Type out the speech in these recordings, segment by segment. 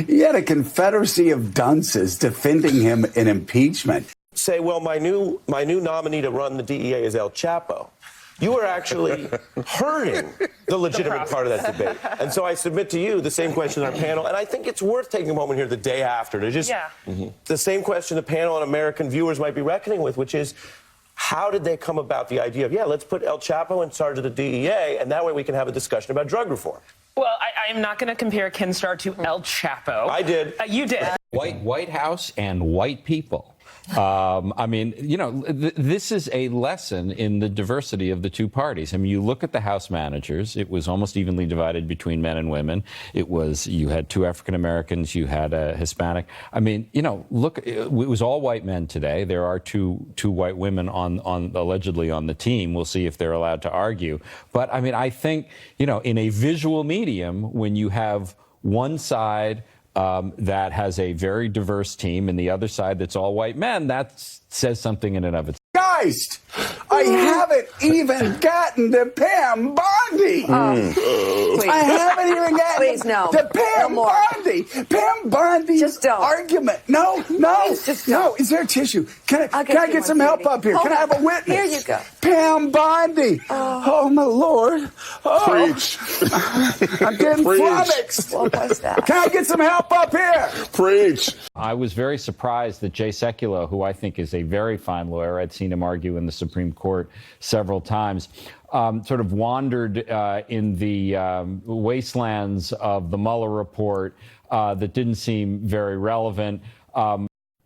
He had a confederacy of dunces defending him in impeachment. Say, well, my new nominee to run the DEA is El Chapo. You are actually hurting the legitimate part of that debate. And so I submit to you the same question on our panel, and I think it's worth taking a moment here the day after to just the same question the panel and American viewers might be reckoning with, which is, how did they come about the idea of, let's put El Chapo in charge of the DEA, and that way we can have a discussion about drug reform? Well, I am not going to compare Ken Starr to El Chapo. I did. You did. White House and white people. I mean, this is a lesson in the diversity of the two parties. I mean, you look at the House managers, it was almost evenly divided between men and women. You had 2 African Americans, you had a Hispanic. I mean, look, it was all white men today. There are two white women allegedly on the team. We'll see if they're allowed to argue. But I mean, I think, in a visual medium, when you have one side that has a very diverse team and the other side that's all white men, that says something in and of itself. Geist, I haven't even gotten to Pam Bondi. I haven't even gotten to Pam Bondi. Pam Bondi's just don't. argument. No. Is there a tissue? Can I get some help up here? Can I have a witness? Here you go. Pam Bondi. Oh my Lord. Preach. I'm getting flummoxed. What was that? Can I get some help up here? Preach. I was very surprised that Jay Sekulow, who I think is a very fine lawyer, I'd seen him argue in the Supreme Court several times, sort of wandered in the wastelands of the Mueller report that didn't seem very relevant.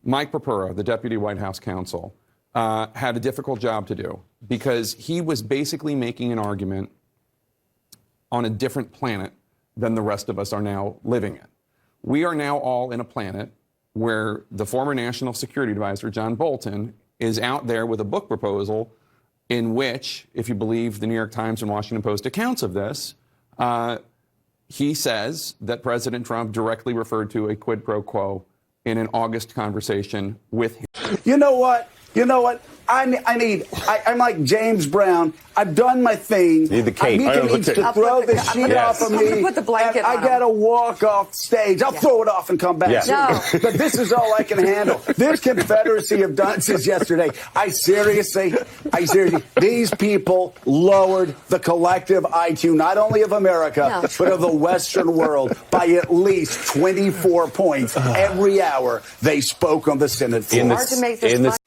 Mike Purpura, the deputy White House counsel, had a difficult job to do because he was basically making an argument on a different planet than the rest of us are now living in. We are now all in a planet where the former National Security Advisor, John Bolton, is out there with a book proposal in which, if you believe the New York Times and Washington Post accounts of this, he says that President Trump directly referred to a quid pro quo in an August conversation with him. You know what? I'm like James Brown. I've done my thing. Need the cape. He needs to throw the sheet off of me. Put the blanket I on got to walk off stage. I'll throw it off and come back. No. But this is all I can handle. This confederacy of dunces yesterday. I seriously, these people lowered the collective IQ, not only of America, but of the Western world by at least 24 points every hour they spoke on the Senate floor. Hard to make this